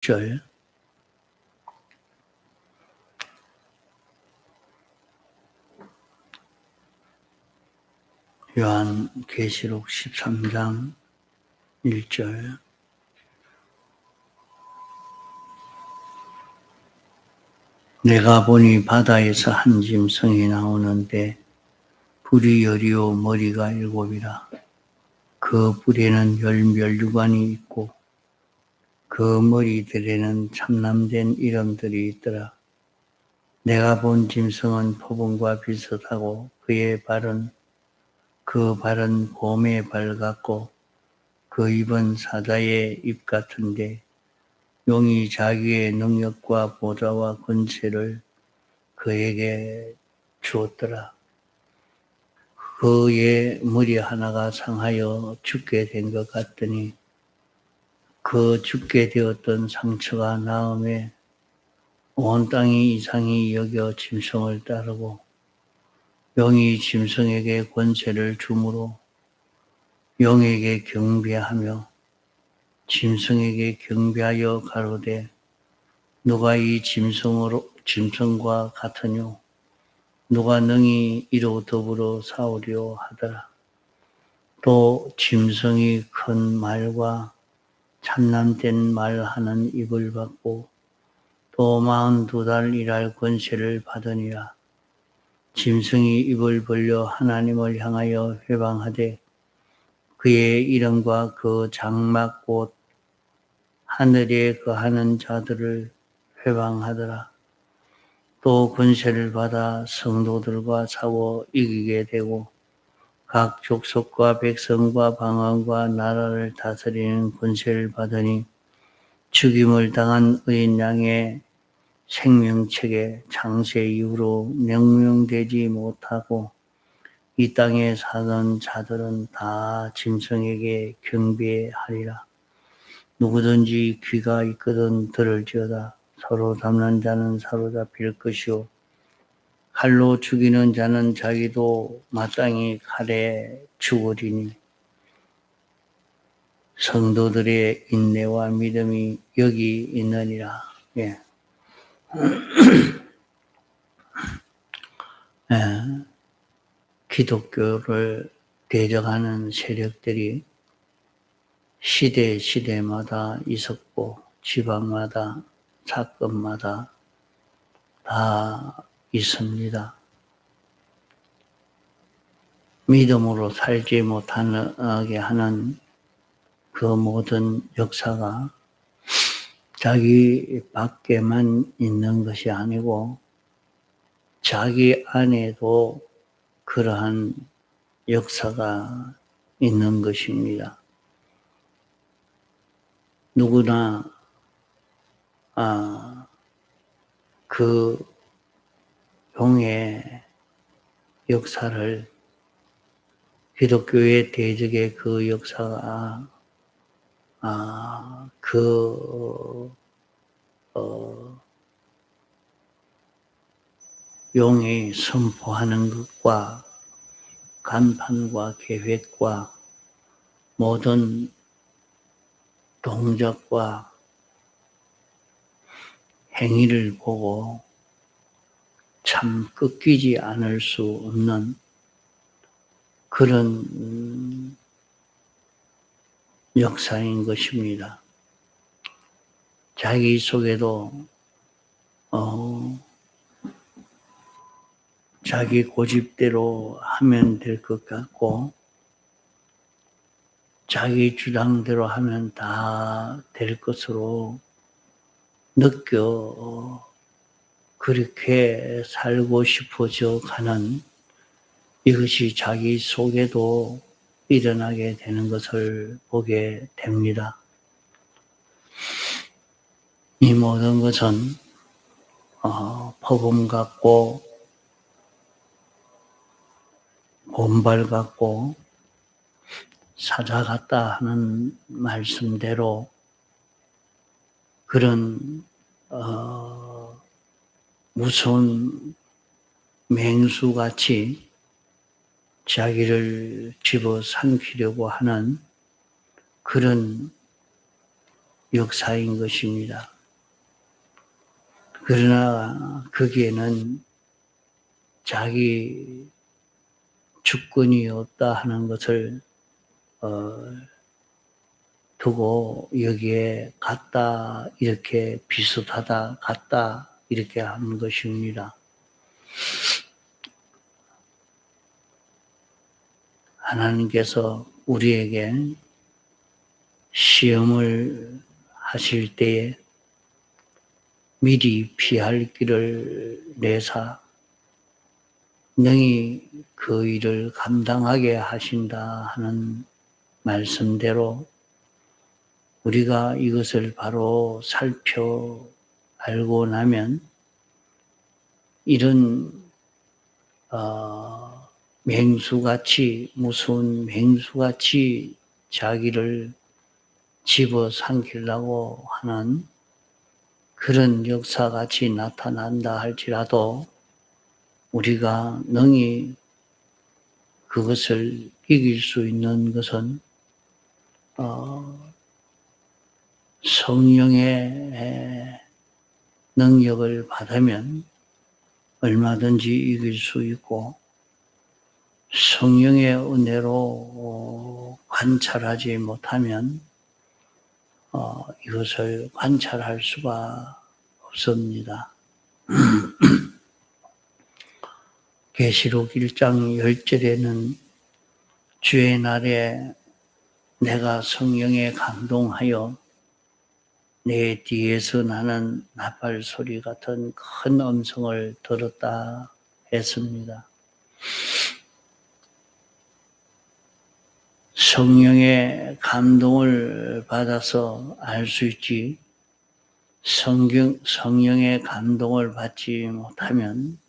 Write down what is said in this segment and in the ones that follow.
절 요한계시록 13장 1절 내가 보니 바다에서 한 짐승이 나오는데 불이 열이요 머리가 일곱이라. 그 불에는 열 멸류관이 있고 그 머리들에는 참남된 이름들이 있더라. 내가 본 짐승은 표범과 비슷하고 그 발은 곰의 발 같고 그 입은 사자의 입 같은데 용이 자기의 능력과 보좌와 권세를 그에게 주었더라. 그의 머리 하나가 상하여 죽게 된 것 같더니 그 죽게 되었던 상처가 나음에 온 땅이 이상히 여겨 짐승을 따르고 용이 짐승에게 권세를 주므로 용에게 경배하며 짐승에게 경배하여 가로되 누가 이 짐승과 같으뇨 누가 능히 이로 더불어 싸우려 하더라. 또 짐승이 큰 말과 참남된 말하는 입을 받고 또 42달 일할 권세를 받으니라. 짐승이 입을 벌려 하나님을 향하여 회방하되 그의 이름과 그 장막 곧 하늘에 거하는 자들을 회방하더라. 또 권세를 받아 성도들과 싸워 이기게 되고 각 족속과 백성과 방언과 나라를 다스리는 권세를 받으니 죽임을 당한 어린 양의 생명책에 창세 이후로 명명되지 못하고 이 땅에 사는 자들은 다 짐승에게 경배하리라. 누구든지 귀가 있거든 들을지어다. 서로 잡는 자는 사로잡힐 것이요 칼로 죽이는 자는 자기도 마땅히 칼에 죽으리니 성도들의 인내와 믿음이 여기 있느니라. 예. 예. 기독교를 대적하는 세력들이 시대마다 있었고 지방마다 사건마다 다 있습니다. 믿음으로 살지 못하게 하는 그 모든 역사가 자기 밖에만 있는 것이 아니고 자기 안에도 그러한 역사가 있는 것입니다. 누구나 그 용의 역사를 기독교의 대적의 그 역사가 용이 선포하는 것과 간판과 계획과 모든 동작과 행위를 보고 참 꺾이지 않을 수 없는 그런 역사인 것입니다. 자기 속에도 자기 고집대로 하면 될 것 같고 자기 주장대로 하면 다 될 것으로 느껴 그렇게 살고 싶어져 가는 이것이 자기 속에도 일어나게 되는 것을 보게 됩니다. 이 모든 것은 법음 같고 곰발 같고 사자 같다 하는 말씀대로 그런 무서운 맹수같이 자기를 집어삼키려고 하는 그런 역사인 것입니다. 그러나 거기에는 자기 주권이 없다 하는 것을 두고 여기에 같다 이렇게 비슷하다 같다 이렇게 하는 것입니다. 하나님께서 우리에게 시험을 하실 때에 미리 피할 길을 내사 능히 그 일을 감당하게 하신다 하는 말씀대로 우리가 이것을 바로 살펴 알고 나면 이런 맹수같이 무서운 맹수같이 자기를 집어삼키려고 하는 그런 역사같이 나타난다 할지라도 우리가 능히 그것을 이길 수 있는 것은 성령의 능력을 받으면 얼마든지 이길 수 있고 성령의 은혜로 관찰하지 못하면 이것을 관찰할 수가 없습니다. 계시록 1장 10절에는 주의 날에 내가 성령에 감동하여 내 뒤에서 나는 나팔 소리 같은 큰 음성을 들었다 했습니다. 성령의 감동을 받아서 알 수 있지 성령의 감동을 받지 못하면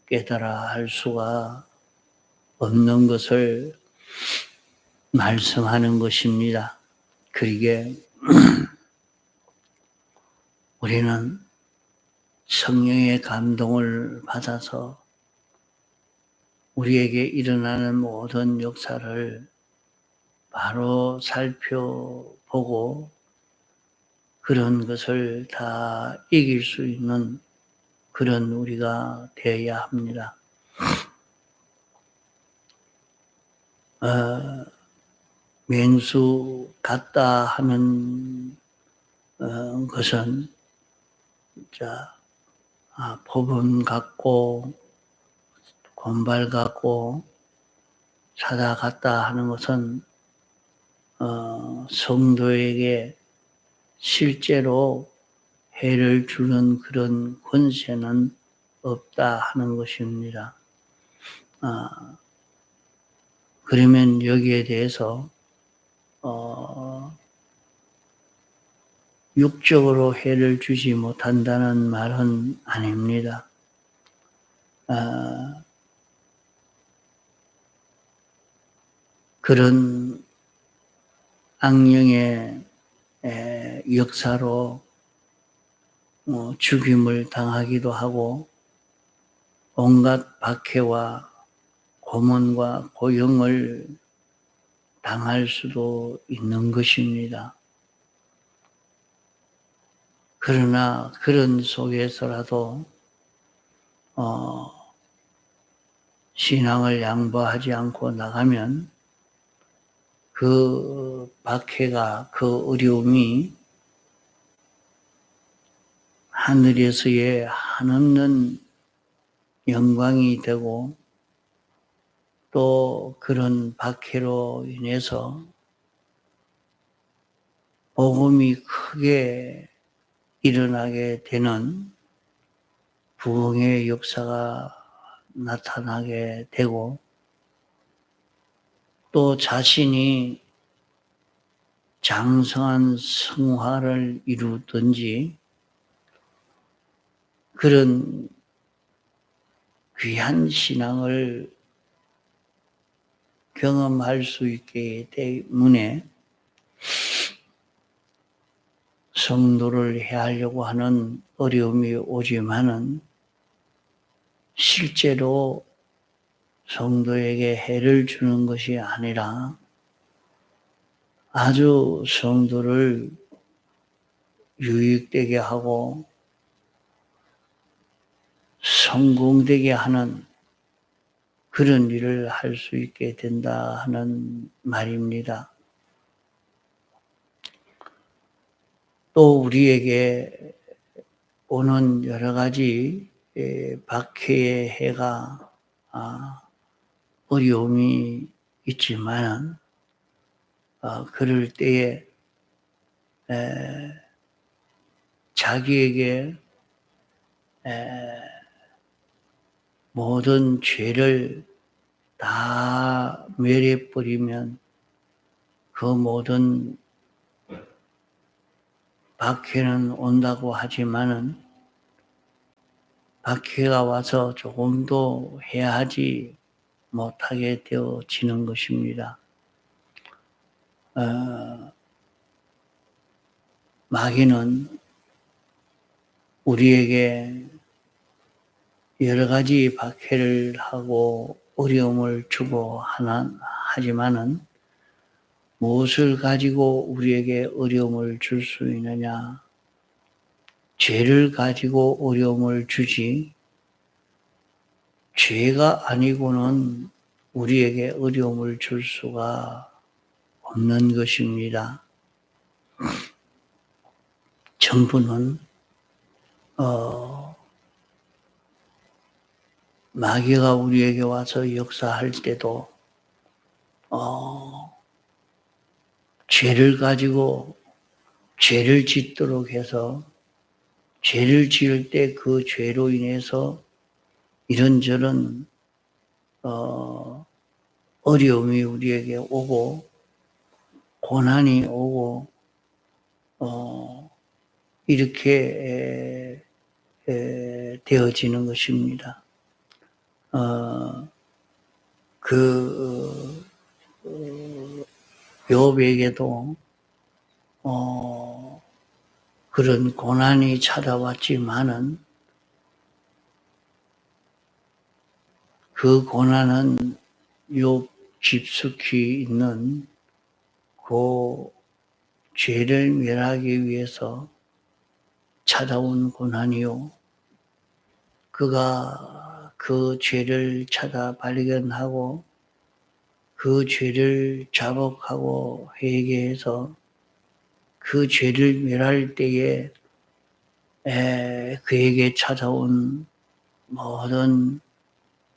깨달아 할 수가 없는 것을 말씀하는 것입니다. 그러기에 우리는 성령의 감동을 받아서 우리에게 일어나는 모든 역사를 바로 살펴보고 그런 것을 다 이길 수 있는 그런 우리가 되어야 합니다. 맹수 같다 하는 것은 법은 같고 권발 같고 사다 같다 하는 것은 성도에게 실제로 해를 주는 그런 권세는 없다 하는 것입니다. 그러면 여기에 대해서 육적으로 해를 주지 못한다는 말은 아닙니다. 그런 악령의 역사로 죽임을 당하기도 하고 온갖 박해와 고문과 고용을 당할 수도 있는 것입니다. 그러나 그런 속에서라도 신앙을 양보하지 않고 나가면 그 박해가 그 어려움이 하늘에서의 한없는 영광이 되고 또 그런 박해로 인해서 복음이 크게 일어나게 되는 부흥의 역사가 나타나게 되고 또 자신이 장성한 성화를 이루든지 그런 귀한 신앙을 경험할 수 있기 때문에 성도를 해하려고 하는 어려움이 오지만은 실제로 성도에게 해를 주는 것이 아니라 아주 성도를 유익되게 하고 성공되게 하는 그런 일을 할 수 있게 된다 하는 말입니다. 또 우리에게 오는 여러 가지 박해의 해가 어려움이 있지만 그럴 때에 자기에게 모든 죄를 다 멸해버리면 그 모든 박해는 온다고 하지만은 박해가 와서 조금도 해하지 못하게 되어지는 것입니다. 마귀는 우리에게 여러 가지 박해를 하고 어려움을 주고 하지만은 무엇을 가지고 우리에게 어려움을 줄 수 있느냐? 죄를 가지고 어려움을 주지 죄가 아니고는 우리에게 어려움을 줄 수가 없는 것입니다. 전부는 마귀가 우리에게 와서 역사할 때도 죄를 가지고 죄를 짓도록 해서 죄를 지을 때 그 죄로 인해서 이런저런 어려움이 우리에게 오고 고난이 오고 이렇게 되어지는 것입니다. 욥에게도 그런 고난이 찾아왔지만은 그 고난은 욥 깊숙이 있는 그 죄를 멸하기 위해서 찾아온 고난이요. 그가 그 죄를 찾아 발견하고 그 죄를 자복하고 회개해서 그 죄를 멸할 때에 그에게 찾아온 모든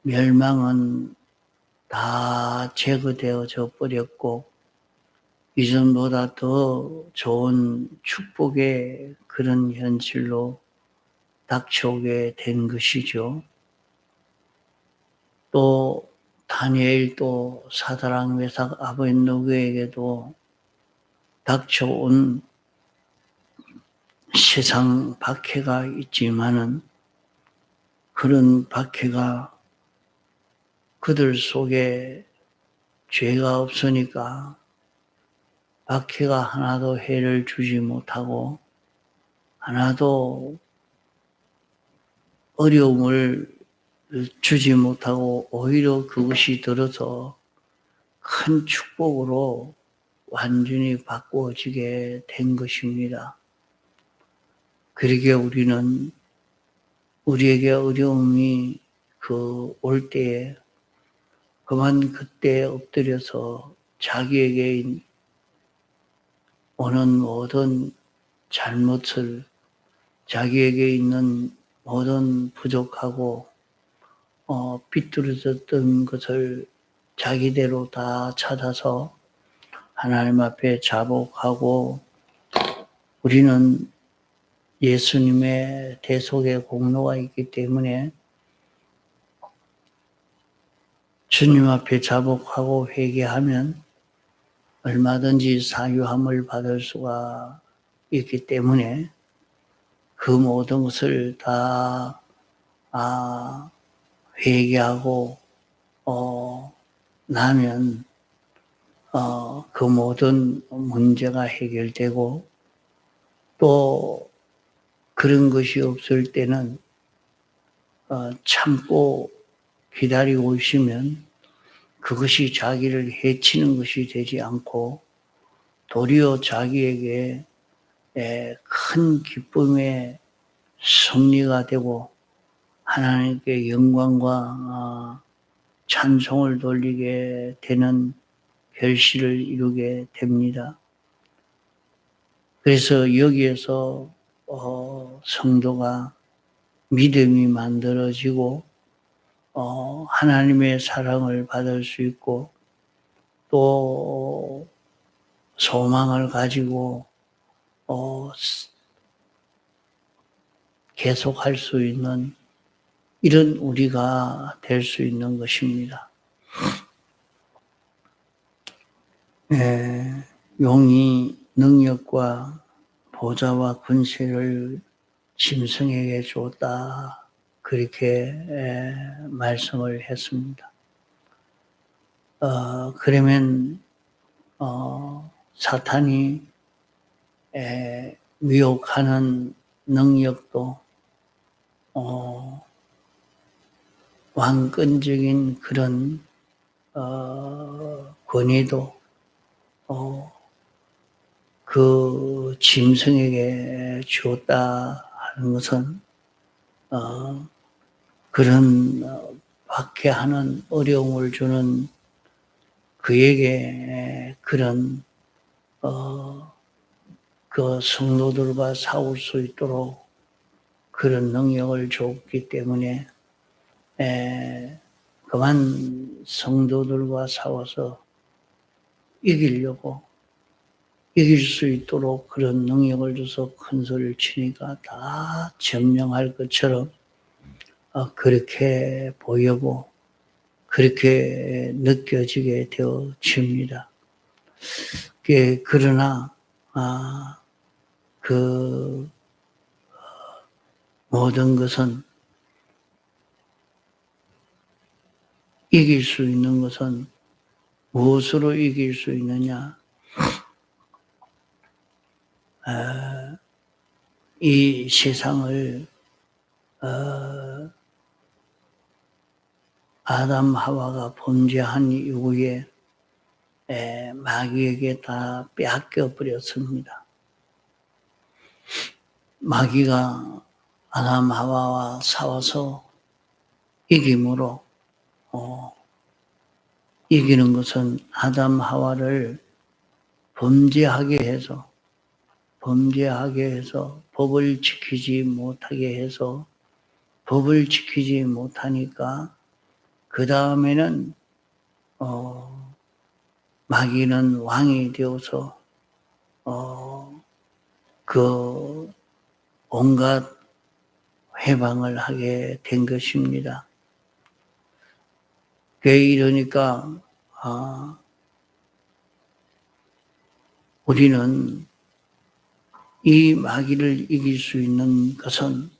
멸망은 다 제거되어져 버렸고 이전보다 더 좋은 축복의 그런 현실로 닥쳐오게 된 것이죠. 또 다니엘도 사드락 메삭 아벳느고에게도 닥쳐온 세상 박해가 있지만은 그런 박해가 그들 속에 죄가 없으니까 박해가 하나도 해를 주지 못하고 하나도 어려움을 주지 못하고 오히려 그것이 들어서 큰 축복으로 완전히 바꾸어지게 된 것입니다. 그러기에 우리는 우리에게 어려움이 올 때에 그만 그때 엎드려서 자기에게 오는 모든 잘못을 자기에게 있는 모든 부족하고 비뚤어졌던 것을 자기대로 다 찾아서 하나님 앞에 자복하고 우리는 예수님의 대속의 공로가 있기 때문에 주님 앞에 자복하고 회개하면 얼마든지 사유함을 받을 수가 있기 때문에 그 모든 것을 다 회개하고 나면 그 모든 문제가 해결되고 또 그런 것이 없을 때는 참고 기다리고 있으면 그것이 자기를 해치는 것이 되지 않고 도리어 자기에게 큰 기쁨의 승리가 되고 하나님께 영광과 찬송을 돌리게 되는 결실을 이루게 됩니다. 그래서 여기에서 성도가 믿음이 만들어지고 하나님의 사랑을 받을 수 있고 또 소망을 가지고 계속할 수 있는 이런 우리가 될 수 있는 것입니다. 용이 능력과 보좌와 권세를 짐승에게 줬다. 그렇게 말씀을 했습니다. 그러면 사탄이 미혹하는 능력도 왕권적인 그런 권위도 그 짐승에게 주었다 하는 것은 그런 박해하는 어려움을 주는 그에게 그런 그 성도들과 싸울 수 있도록 그런 능력을 줬기 때문에 그만 성도들과 싸워서 이기려고 이길 수 있도록 그런 능력을 줘서 큰 소리를 치니까 다 점령할 것처럼 그렇게 보이고 그렇게 느껴지게 되어집니다. 그러나 그 모든 것은 이길 수 있는 것은 무엇으로 이길 수 있느냐? 이 세상을 아담 하와가 범죄한 이후에 마귀에게 다 빼앗겨 버렸습니다. 마귀가 아담 하와와 싸워서 이김으로 이기는 것은 아담 하와를 범죄하게 해서 법을 지키지 못하게 해서 법을 지키지 못하니까 그 다음에는 마귀는 왕이 되어서 그 온갖 회방을 하게 된 것입니다. 이러니까 우리는 이 마귀를 이길 수 있는 것은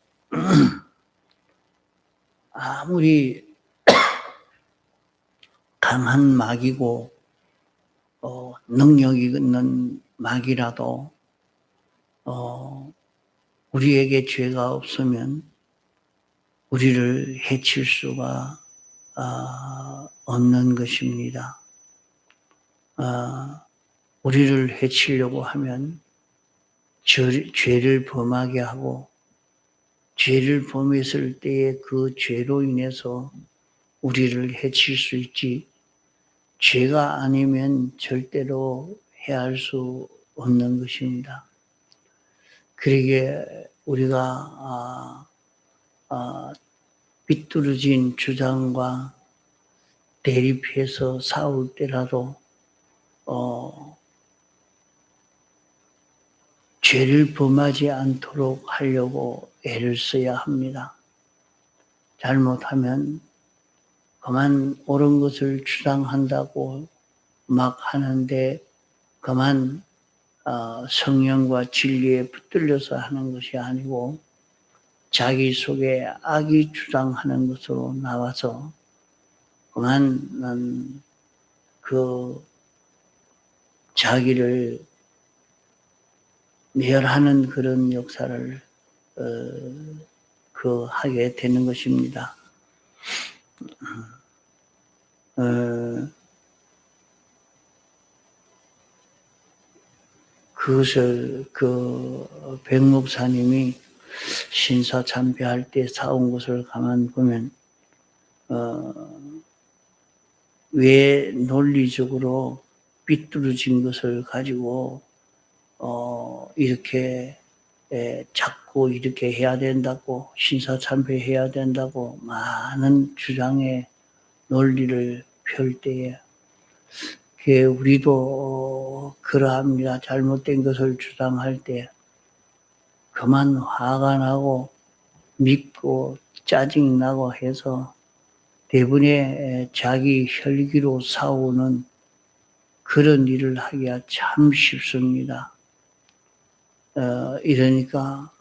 아무리 강한 마귀고 능력이 있는 마귀라도 우리에게 죄가 없으면 우리를 해칠 수가 없는 것입니다. 우리를 해치려고 하면 죄를 범하게 하고 죄를 범했을 때에 그 죄로 인해서 우리를 해칠 수 있지 죄가 아니면 절대로 해할 수 없는 것입니다. 그러기에 우리가 삐뚤어진 주장과 대립해서 싸울 때라도 죄를 범하지 않도록 하려고 애를 써야 합니다. 잘못하면 그만 옳은 것을 주장한다고 막 하는데 그만 성령과 진리에 붙들려서 하는 것이 아니고 자기 속에 악이 주장하는 것으로 나와서 그만 그 자기를 멸하는 그런 역사를 하게 되는 것입니다. 그것을 백 목사님이 신사참배할 때 사온 것을 가만 보면 왜 논리적으로 삐뚤어진 것을 가지고 이렇게 자꾸 이렇게 해야 된다고 신사참배해야 된다고 많은 주장의 논리를 펼 때에 우리도 그러합니다. 잘못된 것을 주장할 때 그만 화가 나고 밉고 짜증이 나고 해서 대부분의 자기 혈기로 싸우는 그런 일을 하기가 참 쉽습니다. 이러니까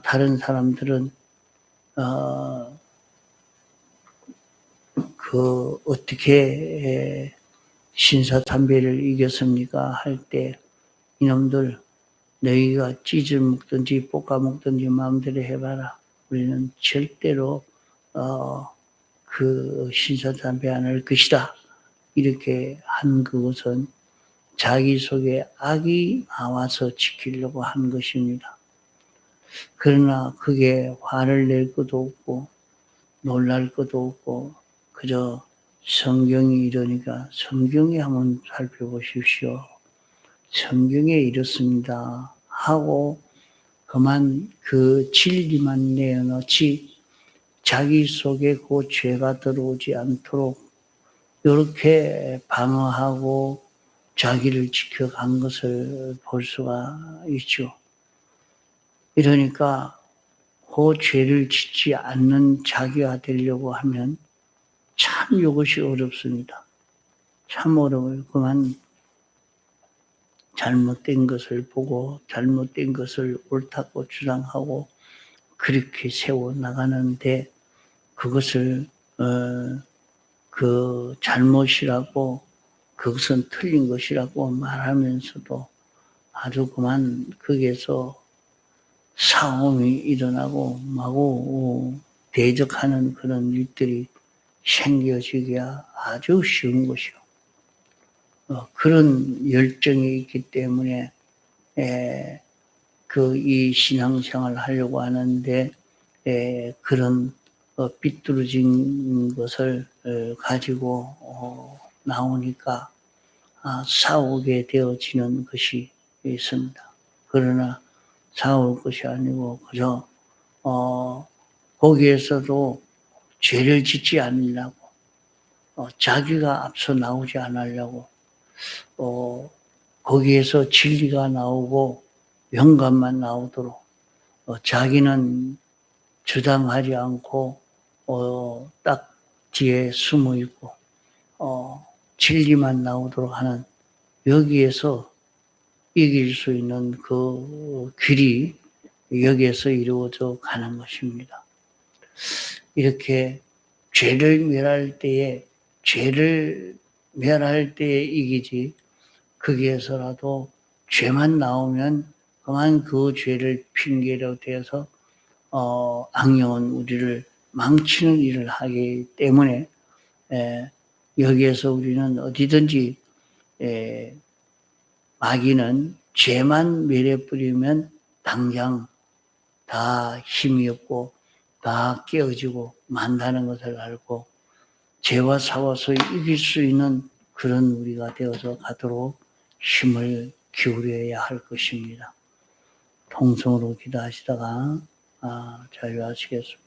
다른 사람들은 어떻게 신사참배를 이겼습니까? 할 때 이놈들 너희가 찌질 먹든지 볶아 먹든지 마음대로 해봐라. 우리는 절대로 신사참배 안 할 것이다. 이렇게 한 그것은 자기 속에 악이 나와서 지키려고 한 것입니다. 그러나 그게 화를 낼 것도 없고 놀랄 것도 없고 그저 성경이 이러니까 성경에 한번 살펴보십시오. 성경에 이렇습니다 하고 그만 그 진리만 내어놓지 자기 속에 그 죄가 들어오지 않도록 이렇게 방어하고 자기를 지켜간 것을 볼 수가 있죠. 이러니까 그 죄를 짓지 않는 자기가 되려고 하면 참 이것이 어렵습니다. 참 어려워요. 그만 잘못된 것을 보고 잘못된 것을 옳다고 주장하고 그렇게 세워나가는데 그것을 잘못이라고 그것은 틀린 것이라고 말하면서도 아주 그만 거기에서 싸움이 일어나고 마구 대적하는 그런 일들이 생겨지기가 아주 쉬운 것이요. 그런 열정이 있기 때문에 이 신앙생활을 하려고 하는데 그런 삐뚤어진 것을 가지고 나오니까 싸우게 되어지는 것이 있습니다. 그러나 싸울 것이 아니고 그저 거기에서도 죄를 짓지 않으려고 자기가 앞서 나오지 않으려고 거기에서 진리가 나오고 영감만 나오도록 자기는 주장하지 않고 딱 뒤에 숨어 있고 진리만 나오도록 하는 여기에서 이길 수 있는 그 길이 여기에서 이루어져 가는 것입니다. 이렇게 죄를 멸할 때에 이기지 거기에서라도 죄만 나오면 그만 그 죄를 핑계로 대서 악령은 우리를 망치는 일을 하기 때문에 여기에서 우리는 어디든지 마귀는 죄만 멸해 뿌리면 당장 다 힘이 없고 다 깨어지고 만다는 것을 알고 죄와 싸워서 이길 수 있는 그런 우리가 되어서 가도록 힘을 기울여야 할 것입니다. 통성으로 기도하시다가 자유하시겠습니다.